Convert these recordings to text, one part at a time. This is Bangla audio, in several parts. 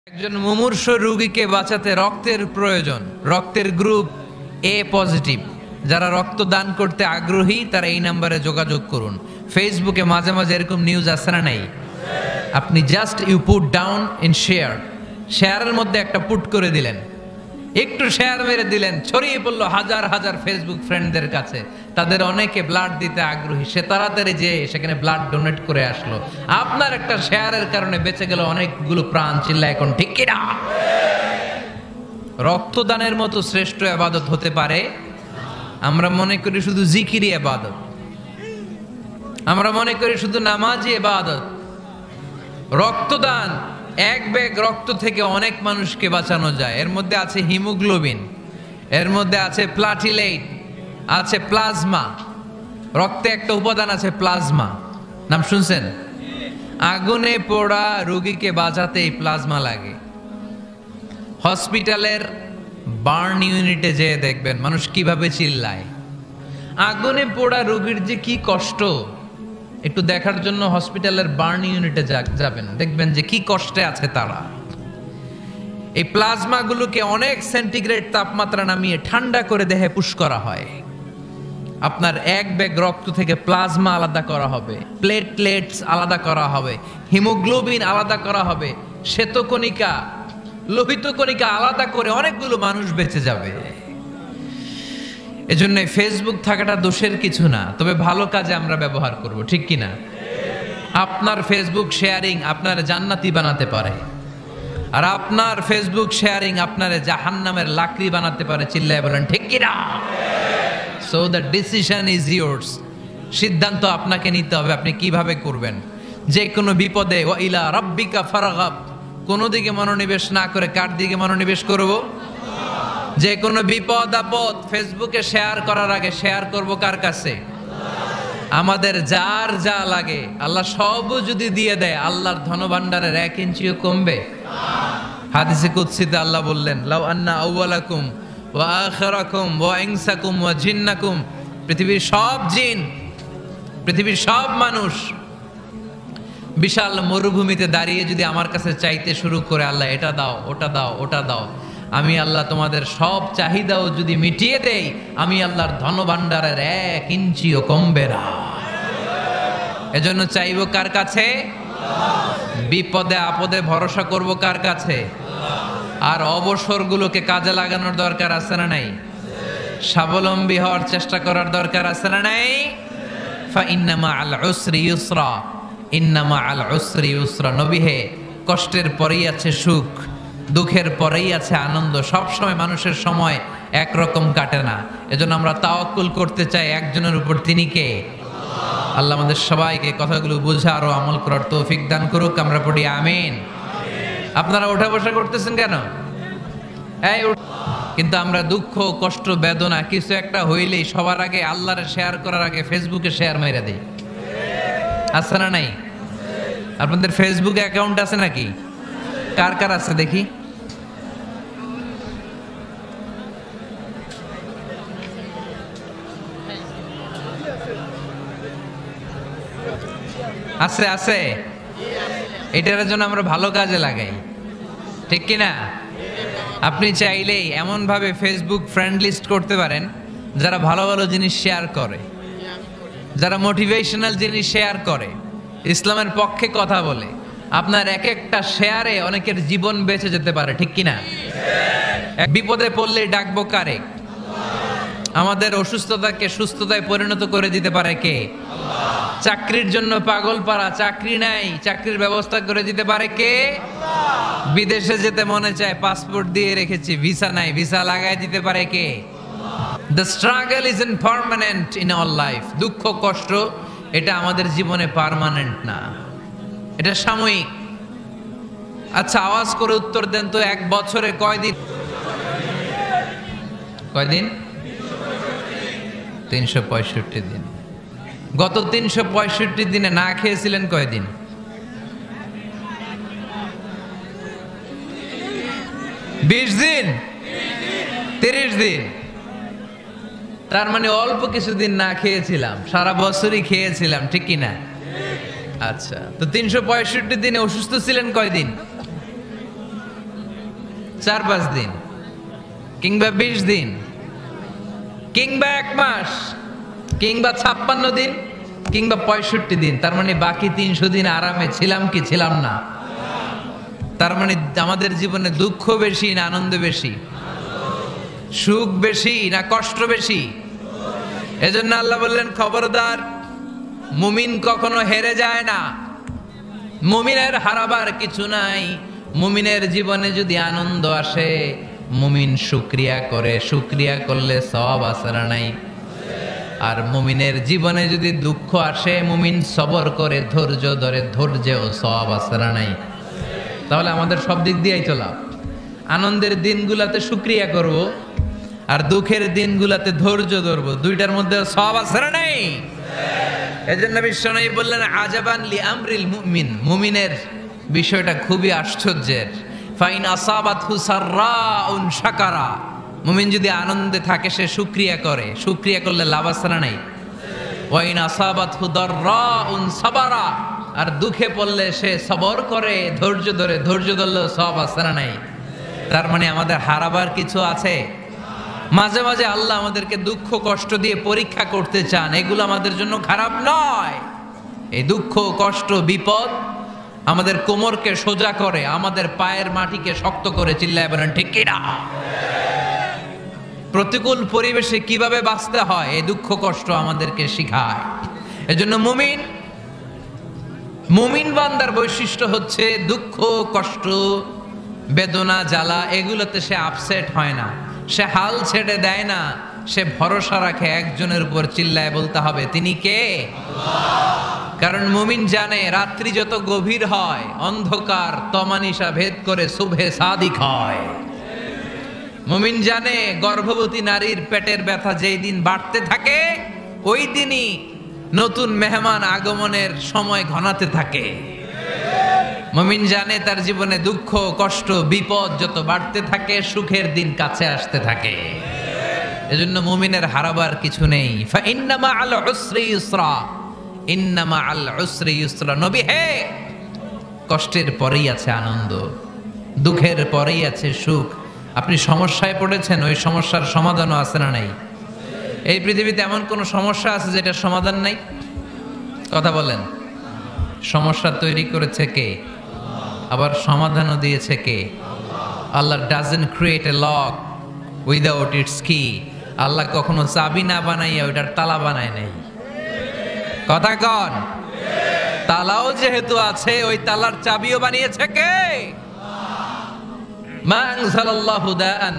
একজন মুমূর্ষ রোগীকে বাঁচাতে রক্তের প্রয়োজন। রক্তের গ্রুপ এ পজিটিভ। যারা রক্ত দান করতে আগ্রহী তারা এই নাম্বারে যোগাযোগ করুন। ফেসবুকে মাঝে মাঝে এরকম নিউজ আসে না নাই? আপনি just you put down in share, শেয়ারের মধ্যে একটা পুট করে দিলেন, একটু শেয়ার মেরে দিলেন, ছড়িয়ে পড়লো হাজার হাজার ফেসবুক ফ্রেন্ডদের কাছে। তাদের অনেকে ব্লাড দিতে আগ্রহী, সে তাড়াতাড়ি যে সেখানে ব্লাড ডোনেট করে আসলো। আপনার একটা শেয়ারের কারণে বেঁচে গেল অনেকগুলো প্রাণ। চিল্লা এখন ঠিক কিনা? রক্তদানের মতো শ্রেষ্ঠ ইবাদত হতে পারে? আমরা মনে করি শুধু জিকিরি ইবাদত, আমরা মনে করি শুধু নামাজি ইবাদত। রক্তদান, এক ব্যাগ রক্ত থেকে অনেক মানুষকে বাঁচানো যায়। এর মধ্যে আছে হিমোগ্লোবিন, এর মধ্যে আছে প্লাটিলেট, আছে প্লাজমা। রক্তে একটা উপাদান আছে প্লাজমা, নাম শুনছেন? আগুনে পোড়া রোগীকে বাঁচাতে এই প্লাজমা লাগে। হসপিটালের বার্ন ইউনিটে যেয়ে দেখবেন মানুষ কিভাবে চিল্লায়। আগুনে পোড়া রোগীর যে কি কষ্ট, একটু দেখার জন্য হসপিটালের বার্ন ইউনিটে যাবেন, দেখবেন যে কি কষ্টে আছে তারা। এই প্লাজমাগুলোকে অনেক সেন্টিগ্রেড তাপমাত্রা নামিয়ে ঠান্ডা করে দেহে পুশ করা হয়। আপনার এক ব্যাগ রক্ত থেকে প্লাজমা আলাদা করা হবে, প্লেটলেটস আলাদা করা হবে, হিমোগ্লোবিন আলাদা করা হবে, শ্বেতকণিকা, লোহিত কণিকা আলাদা করে অনেকগুলো মানুষ বেঁচে যাবে। এজন্য ফেসবুক থাকাটা দোষের কিছু না, তবে ভালো কাজে আমরা ব্যবহার করব, ঠিক কিনা? আপনার ফেসবুক শেয়ারিং আপনার জান্নাতি বানাতে পারে, আর আপনার ফেসবুক শেয়ারিং আপনার জাহান্নামের লাকড়ি বানাতে পারে। চিল্লায় বলেন ঠিক কিনা? So the decision is yours. সিদ্ধান্ত আপনাকে নিতে হবে, আপনি কিভাবে করবেন। যে কোনো বিপদে ওয়া ইলা রাব্বিকা ফারগাব, কোনো দিকে মনোনিবেশ না করে কার দিকে মনোনিবেশ করব? যে কোনো বিপদ আপদ ফেসবুকে শেয়ার করার আগে শেয়ার করব কার কাছে? আমাদের যার যা লাগে আল্লাহ সবও যদি দিয়ে দেয়, আল্লাহর ধনভাণ্ডারের 1 ইঞ্চিও কমবে? হাদিসে কুদসিতে আল্লাহ বললেন, লাউ আন্না আউওয়ালাকুম ওয়া আখিরাকুম ওয়া ইনসাকুম ওয়া জিন্নাকুম, পৃথিবীর সব জিন, পৃথিবীর সব মানুষ বিশাল মরুভূমিতে দাঁড়িয়ে যদি আমার কাছে চাইতে শুরু করে, আল্লাহ এটা দাও, ওটা দাও, ওটা দাও, আমি আল্লাহ তোমাদের সব চাহিদাও যদি মিটিয়ে দেই, আমি আল্লাহর ধনভাণ্ডারের 1 ইঞ্চিও কমবে না। এজন্য চাইবো কার কাছে? বিপদে আপদে ভরসা করব কার কাছে? আর অবসরগুলোকে কাজে লাগানোর দরকার আছে না নাই? স্বাবলম্বী হওয়ার চেষ্টা করার দরকার আছে না নাই? ফা ইন্না মাআল উসরি ইউসরা, ইন্না মাআল উসরি ইউসরা। নবী হে, কষ্টের পরেই আছে সুখ, দুঃখের পরেই আছে আনন্দ। সব সময় মানুষের সময় একরকম কাটে না। এজন্য আমরা তাওয়াক্কুল করতে চাই একজনের উপর, তিনি কে? আল্লাহ আমাদের সবাইকে কথাগুলো বোঝার ও আমল করার তৌফিক দান করুক। আমরা পড়ি আমিন। আপনারা ওঠা বসা করতেছেন কেন? কিন্তু আমরা দুঃখ, কষ্ট, বেদনা কিছু একটা হইলেই সবার আগে আল্লাহরে শেয়ার করার আগে ফেসবুকে শেয়ার মেরে দেই। আছে না নাই? আপনাদের ফেসবুকে অ্যাকাউন্ট আছে নাকি? কার কার আছে দেখি? আছে আছে। এটার জন্য আমরা ভালো কাজে লাগাই, ঠিক কিনা? আপনি চাইলেই এমন ভাবে ফেসবুক ফ্রেন্ড লিস্ট করতে পারেন যারা ভালো ভালো জিনিস শেয়ার করে, যারা মোটিভেশনাল জিনিস শেয়ার করে, ইসলামের পক্ষে কথা বলে। আপনার এক একটা শেয়ারে অনেকের জীবন বেঁচে যেতে পারে, ঠিক কিনা? বিপদে পড়লে ডাকবো কারে? আমাদের অসুস্থতাকে সুস্থতায় পরিণত করে দিতে পারে কে? চাকরির জন্য পাগল পারা, চাকরি নাই, চাকরির ব্যবস্থা করে দিতে পারে কে? বিদেশে যেতে মনে চায়, পাসপোর্ট দিয়ে রেখেছি, ভিসা নাই, ভিসা লাগাই দিতে পারে কে? The struggle isn't permanent in our life. দুঃখ কষ্ট এটা আমাদের জীবনে পার্মানেন্ট না, এটা সাময়িক। আচ্ছা, আওয়াজ করে উত্তর দেন তো, 1 বছরে কয়দিন? কয়দিন? 365 দিন। গত 365 দিনে না খেয়েছিলেন কয়দিন? 20 দিন, 30 দিন। তার মানে অল্প কিছুদিন না খেয়েছিলাম, সারা বছরই খেয়েছিলাম, ঠিক কিনা? আচ্ছা, তো 365 দিনে অসুস্থ ছিলেন কয়দিন? 4-5 দিন, কিংবা 20 দিন, কিংবা 1 মাস, কিংবা 56 দিন, কিংবা 65 দিন। তার মানে বাকি 300 দিন আরামে ছিলাম কি ছিলাম না? তার মানে আমাদের জীবনে দুঃখ বেশি না আনন্দ বেশি? সুখ বেশি না কষ্ট বেশি? এজন্য আল্লাহ বললেন, খবরদার, মুমিন কখনো হেরে যায় না। মুমিনের হারাবার কিছু নাই। মুমিনের জীবনে যদি আনন্দ আসে, মুমিন শুকরিয়া করে, শুকরিয়া করলে সওয়াব আছে না নাই? আর মুমিনের জীবনে যদি দুঃখ আসে, মুমিন সবর করে, ধৈর্য ধরে, ধৈর্যেও সওয়াব আছে না নাই? তাহলে আমাদের সব দিক দিয়েই তো লাভ। আনন্দের দিনগুলাতে শুকরিয়া করব, আর দুঃখের দিনগুলাতে ধৈর্য ধরবো, দুইটার মধ্যে সওয়াব আছে না নাই? এজন্য বিশ্বনবী বললেন, আজাবান লি আমরিল মুমিন, মুমিনের বিষয়টা খুবই আশ্চর্যের। ফাইন আসাবাতহু সাররাউন শাকারা, মুমিন যদি আনন্দে থাকে সে শুকরিয়া করে, শুকরিয়া করলে লাভ আছে না নাই? ওয়াইন আসাবাতহু দাররাউন সাবারা, আর দুঃখে পড়লে সে সবর করে, ধৈর্য ধরে, ধৈর্য ধরলে সওয়াব আছে না নাই? তার মানে আমাদের হারাবার কিছু আছে? মাঝে মাঝে আল্লাহ আমাদেরকে দুঃখ কষ্ট দিয়ে পরীক্ষা করতে চান, এগুলো আমাদের জন্য খারাপ নয়। এই দুঃখ কষ্ট বিপদ আমাদের কোমরকে সোজা করে, আমাদের পায়ের মাটিকে শক্ত করে। চিল্লায় বলেন ঠিক কি না? প্রতিকূল পরিবেশে কিভাবে বাঁচতে হয় এই দুঃখ কষ্ট আমাদেরকে শিখায়। এজন্য মুমিন বান্দার বৈশিষ্ট্য হচ্ছে দুঃখ কষ্ট বেদনা জ্বালা এগুলোতে সে আপসেট হয় না, সে হাল ছেড়ে দেয় না, সে ভরসা রাখে একজনের উপর। চিল্লায় বলতে হবে তিনি কে? কারণ মুমিন জানে রাত্রি যত গভীর হয়, অন্ধকার তমানিসা ভেদ করে শুভে সাদিক হয়। মুমিন জানে গর্ভবতী নারীর পেটের ব্যথা যেই দিন বাড়তে থাকে, ওই দিনই নতুন মেহমান আগমনের সময় ঘনাতে থাকে। মুমিন জানে তার জীবনে দুঃখ কষ্ট বিপদ যত বাড়তে থাকে, সুখের দিন কাছে আসতে থাকে। এজন্য মুমিনের হারাবার কিছু নেই। ফা ইন্না মাআল উসরি ইউসরা, ইন্না মাআল উসরি ইউসরা। নবী হে, কষ্টের পরেই আছে আনন্দ, দুঃখের পরেই আছে সুখ। আপনি সমস্যায় পড়েছেন, ওই সমস্যার সমাধানও আছে না নাই? এই পৃথিবীতে এমন কোন সমস্যা আছে যেটার সমাধান নাই? কথা বলেন। সমস্যা তৈরি করেছে কে? আবার সমাধানও দিয়েছে কে? Allah doesn't create a lock without its key. Allah কখনো চাবি না বানাইয়া ওইটার তালা বানায় নাই। কথা কন। তালাও যেহেতু আছে, ওই তালার চাবিও বানিয়েছে কে? মা আনজালাল্লাহু দাআন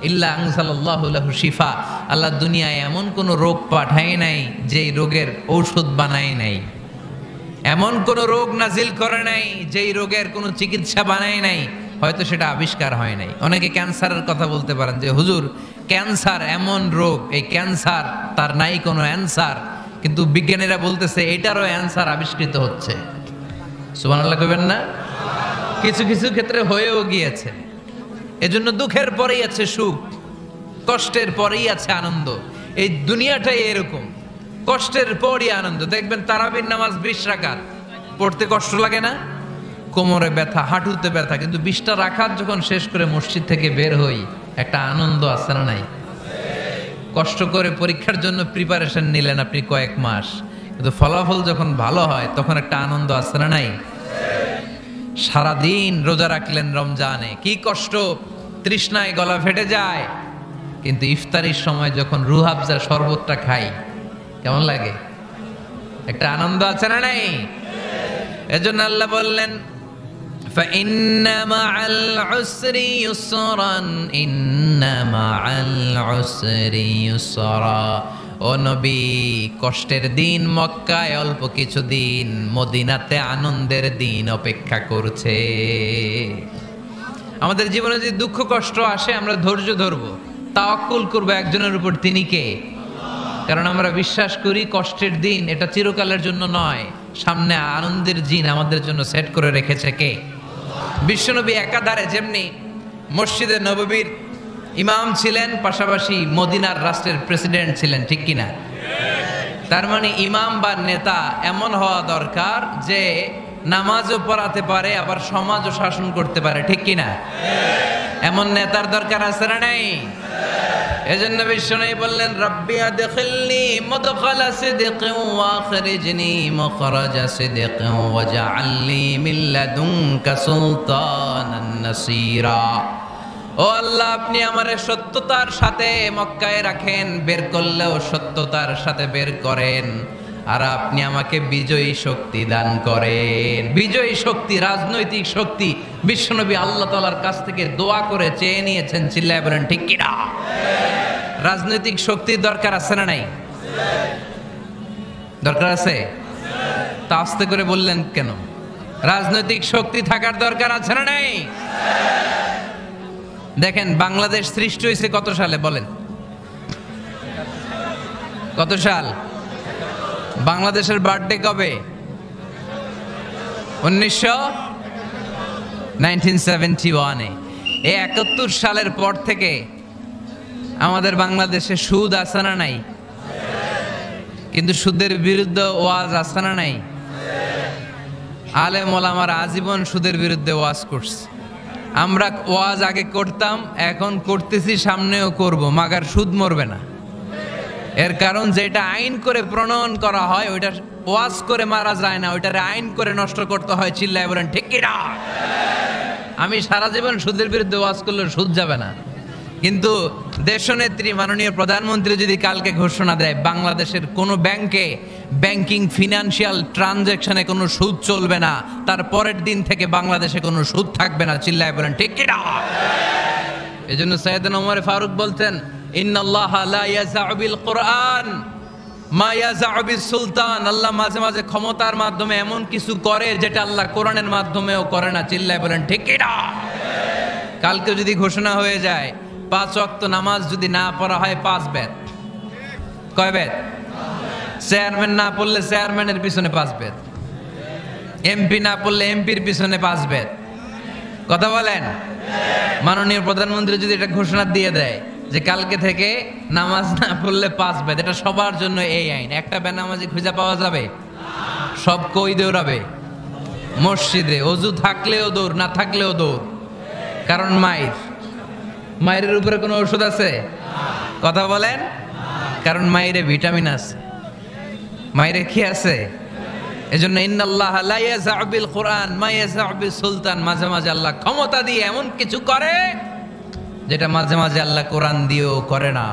ইল্লা আনজালাল্লাহু লাহু শিফা। আল্লাহ দুনিয়ায় এমন কোন রোগ পাঠায় নাই যেই রোগের ঔষধ বানায় নাই, এমন কোন রোগ নাজিল করে নাই যেই রোগের কোনো চিকিৎসা বানায় নাই, হয়তো সেটা আবিষ্কার হয় নাই। অনেকে ক্যান্সারের কথা বলতে পারেন যে হুজুর ক্যান্সার এমন রোগ, এই ক্যান্সার তার নাই কোনো অ্যান্সার, কিন্তু বিজ্ঞানীরা বলতেছে এটারও অ্যান্সার আবিষ্কৃত হচ্ছে। সুবহানাল্লাহ কইবেন না? কিছু কিছু ক্ষেত্রে হয়েও গিয়েছে। এজন্য দুঃখের পরেই আছে সুখ, কষ্টের পরেই আছে আনন্দ। এই দুনিয়াটাই এরকম, কষ্টের পরই আনন্দ। দেখবেন তারাবির নামাজ 20 রাকাত পড়তে কষ্ট লাগে না? কোমরে ব্যথা, হাঁটুতে ব্যথা, কিন্তু 20টা রাকাত যখন শেষ করে মসজিদ থেকে বের হই, একটা আনন্দ আছে না নাই? কষ্ট করে পরীক্ষার জন্য প্রিপারেশন নিলেন আপনি কয়েক মাস, কিন্তু ফলাফল যখন ভালো হয় তখন একটা আনন্দ আছে না নাই? সারাদিন রোজা রাখলেন রমজানে, কি কষ্ট, তৃষ্ণায় গলা ফেটে যায়, কিন্তু ইফতারির সময় যখন রুহ আফজা শরবতটা খাই কেমন লাগে? একটা আনন্দ আছে না নাই? এজন্য আল্লাহ বললেন فَإِنَّ مَعَ الْعُسْرِ يُسْرًا إِنَّ مَعَ الْعُسْرِ يُسْرًا। ও নবী, কষ্টের দিন মক্কায় অল্প কিছু দিন, মদিনাতে আনন্দের দিন অপেক্ষা করছে। আমাদের জীবনে যদি দুঃখ কষ্ট আসে, আমরা ধৈর্য ধরবো, তাওয়াক্কুল করবো একজনের উপর, তিনি কে? কারণ আমরা বিশ্বাস করি কষ্টের দিন এটা চিরকালের জন্য নয়, সামনে আনন্দের দিন আমাদের জন্য সেট করে রেখেছে কে? বিশ্বনবী একাধারে যেমনি মসজিদে নববীর ইমাম ছিলেন, পাশাপাশি মদিনার রাষ্ট্রের প্রেসিডেন্ট ছিলেন, ঠিক কিনা? তার মানে ইমাম বা নেতা এমন হওয়া দরকার যে নামাজও পড়াতে পারে, আবার সমাজও শাসন করতে পারে, ঠিক কিনা? এমন নেতার দরকার আছে না নাই? এজন্য বিশ্বনবী বললেন, রব্বি আদখিলনি মুদখালা সিদকিন ওয়া আখরিজনি মুখরাজা সিদকিন ওয়াজআলনি মিন লাদুনকা সুলতানান নাসীরা। ও আল্লাহ, আপনি আমারে সত্যতার সাথে মক্কায় রাখেন, বের করলেও সত্যতার সাথে বের করেন, আর আপনি আমাকে বিজয়ী শক্তি দান করেন। বিজয়ী শক্তি, রাজনৈতিক শক্তি বিশ্বনবী আল্লাহ তাআলার কাছ থেকে দোয়া করে চেয়ে নিয়েছেন। চিল্লায় বলেন ঠিক কি না? রাজনৈতিক শক্তির দরকার আছে না নাই? দরকার আছে? তা আস্তে করে বললেন কেন? রাজনৈতিক শক্তি থাকার দরকার আছে না নাই? দেখেন, বাংলাদেশ সৃষ্টি হয়েছে কত সালে বলেন? কত সাল? বাংলাদেশের বার্থডে কবে? 1971-এ। এই 71 সালের পর থেকে আমাদের বাংলাদেশে সুদ আছে না নাই? কিন্তু সুদের বিরুদ্ধে ওয়াজ আছে না নাই? আলেম ওলামারা আজীবন সুদের বিরুদ্ধে ওয়াজ করছে। আমরা ওয়াজ আগে করতাম, এখন করতেছি, সামনেও করব, মাগার সুদ মরবে না। এর কারণ যেটা আইন করে প্রণয়ন করা হয় ওইটা ওয়াজ করে মারা যায় না, ওইটারে আইন করে নষ্ট করতে হয়। চিল্লায় বলেন ঠিক কি না? আমি সারা জীবন সুদের বিরুদ্ধে ওয়াজ করলে সুদ যাবে না, কিন্তু দেশনেত্রী মাননীয় প্রধানমন্ত্রী যদি কালকে ঘোষণা দেয় বাংলাদেশের কোনো ব্যাংকে ব্যাংকিং ফিনান্সিয়াল ট্রানজাকশনে কোনো সুদ চলবে না, তার পরের দিন থেকে বাংলাদেশে কোনো সুদ থাকবে না। চিল্লায় বলেন ঠিক কি না? এজন্য সাইয়েদনা ওমর ফারুক বলতেন, ইন্নাল্লাহা লা ইয়াযাউ বিল কুরআন মা ইয়াযাউ বিস সুলতান। আল্লাহ মাঝে মাঝে ক্ষমতার মাধ্যমে এমন কিছু করে যেটা আল্লাহ কোরআনের মাধ্যমেও করে না। চিল্লায় বলেন ঠিক কি না? কালকে যদি ঘোষণা হয়ে যায় 5 ওয়াক্ত নামাজ যদি না পড়া হয় 5 বেত। কয় বেত? চেয়ারম্যান না পড়লে চেয়ারম্যানের পিছনে 5 বেত, এমপি না পড়লে এমপির পিছনে 5 বেত। কথা বলেন? মাননীয় প্রধানমন্ত্রী যদি এটা ঘোষণা দিয়ে দেয় যে কালকে থেকে নামাজ না পড়লে 5 বেত, এটা সবার জন্য এই আইন। একটা বেনামাজি খুঁজে পাওয়া যাবে? সব কই দৌড়াবে মসজিদে, অজু থাকলেও দৌড়, না থাকলেও দৌড়। কারণ মায়ের উপরে কোনো ওষুধ আছে? কথা বলেন? কারণ মায়েরে ভিটামিন আছে, মায়েরে কি আছে? এজন্য ইন্নাল্লাহা লা ইয়াযাউ বিল কুরআন মা ইয়াযাউ বিস সুলতান। মাঝে মাঝে আল্লাহ ক্ষমতা দিয়ে এমন কিছু করে যেটা মাঝে মাঝে আল্লাহ কোরআন দিয়েও করে না।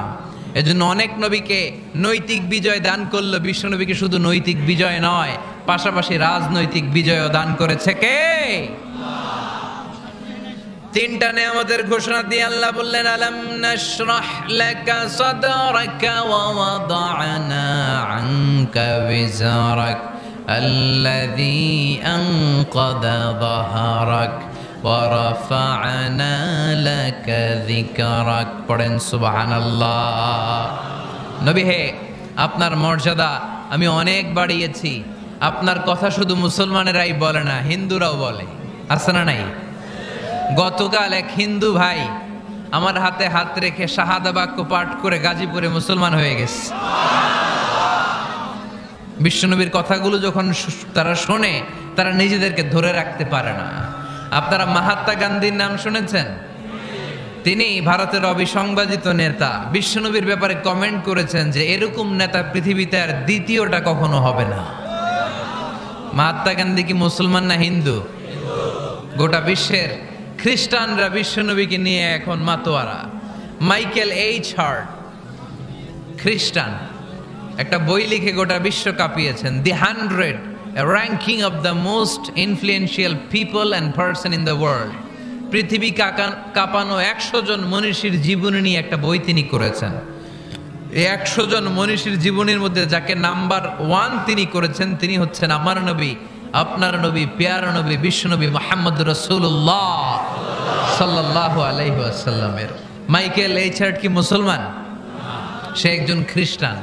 এজন্য অনেক নবীকে নৈতিক বিজয় দান করলো, বিশ্ব নবীকে শুধু নৈতিক বিজয় নয়, পাশাপাশি রাজনৈতিক বিজয়ও দান করেছে কে? তিনটা নেয়ামতের ঘোষণা দিয়ে আল্লাহ বললেন, আলাম নাশরাহ লাকা সাদরাকা ওয়া ওয়াদা'না আনকা বিজরাক আল্লাযী আনকাযা যাহরাক ওয়া রাফা'না লাকা যিকরাক। পড়েন সুবহানাল্লাহ। নবী হে, আপনার মর্যাদা আমি অনেক বাড়িয়েছি। আপনার কথা শুধু মুসলমানেরাই বলে না, হিন্দুরাও বলে। আছে না নাই? গতকাল এক হিন্দু ভাই আমার হাতে হাত রেখে শাহাদা বাক্য পাঠ করে গাজীপুরে মুসলমান হয়ে গেছে। বিশ্বনবীর কথাগুলো যখন তারা শোনে, তারা নিজেদেরকে ধরে রাখতে পারে না। আপনারা মহাত্মা গান্ধীর নাম শুনেছেন? তিনি ভারতের অবিসংবাদিত নেতা। বিশ্বনবীর ব্যাপারে কমেন্ট করেছেন যে এরকম নেতা পৃথিবীতে আর দ্বিতীয়টা কখনো হবে না। মহাত্মা গান্ধী কি মুসলমান না হিন্দু? গোটা বিশ্বের খ্রিস্টানরা বিশ্বনবীকে নিয়ে এখন মাতোয়ারা। মাইকেল এইচ হার্ট, খ্রিস্টান, একটা বই লিখে গোটা বিশ্ব কাঁপিয়েছেন, দি 100 ranking of the most influential people and person in the world. পৃথিবী কাঁপানো 100 জন মনীষীর জীবনী নিয়ে একটা বই তিনি করেছেন। এই 100 জন মনীষীর জীবনীর মধ্যে যাকে নাম্বার 1 তিনি করেছেন, তিনি হচ্ছেন আমার নবী, আপনার নবী, প্যারা নবী, বিশ্বনবী মুহাম্মদ রাসূলুল্লাহ সাল্লাল্লাহু আলাইহি ওয়াসাল্লামের। মাইকেল এইচ হার্ট কি মুসলমান? সে একজন খ্রিস্টান।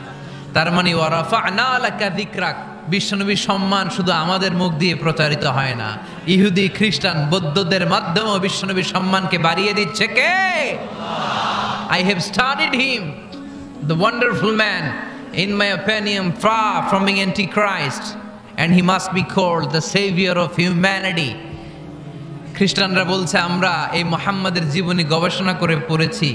তার মানে ওয়া রাফা'না লাকা যিকরাক, বিশ্বনবীর সম্মান শুধু আমাদের মুখ দিয়ে প্রচারিত হয় না, ইহুদি, খ্রিস্টান, বৌদ্ধদের মাধ্যমেও বিশ্বনবীর সম্মানকে বাড়িয়ে দিচ্ছে কে? I have studied him, the wonderful man, in my opinion far from being antichrist, and he must be called the savior of humanity. খ্রিস্টানরা বলছে আমরা এই মুহাম্মাদের জীবনী গবেষণা করে পড়েছি,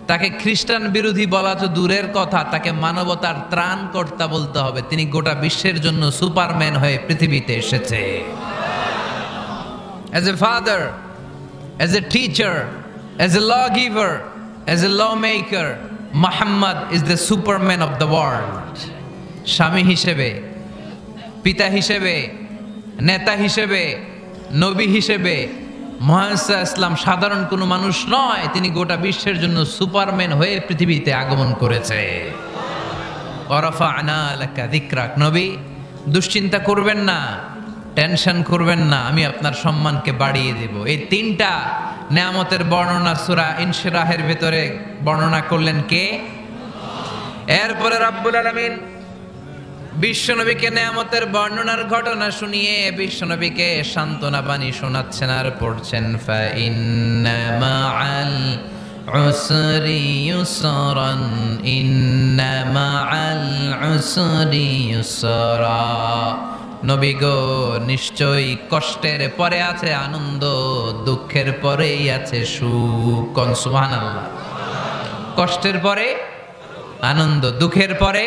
তাকে খ্রিস্টান বিরোধী বলা তো দূরের কথা, তাকে মানবতার ত্রাণকর্তা বলতে হবে। তিনি গোটা বিশ্বের জন্য সুপারম্যান হয়ে পৃথিবীতে এসেছে। As a father, as a teacher, as a lawgiver, as a lawmaker, Muhammad is the superman of the world. স্বামী হিসেবে, পিতা হিসেবে, নেতা হিসেবে, নবী হিসেবে মুহাম্মদ ইসলাম সাধারণ কোনো মানুষ নয়, তিনি গোটা বিশ্বের জন্য সুপারম্যান হয়ে পৃথিবীতে আগমন করেছে। ওয়ারাফা'না লাকা যিকরাক, নবী দুশ্চিন্তা করবেন না, টেনশন করবেন না, আমি আপনার সম্মানকে বাড়িয়ে দেব। এই তিনটা নেয়ামতের বর্ণনা সূরা ইনশিরাহের ভিতরে বর্ণনা করলেন কে? এরপরে রাব্বুল আলামিন বিশ্বনবীকে নেয়ামতের বর্ণনার ঘটনা শুনিয়ে বিশ্বনবীকে সান্ত্বনা বাণী শোনাচ্ছেন আর পড়ছেন, ফা ইন্না মাআল উসরি ইউসরান, ইন্না মাআল উসরি ইউসরা। নবী গো, নিশ্চয়ই কষ্টের পরে আছে আনন্দ, দুঃখের পরেই আছে সুখ। কোন সুবহানাল্লাহ। কষ্টের পরে আনন্দ, দুঃখের পরে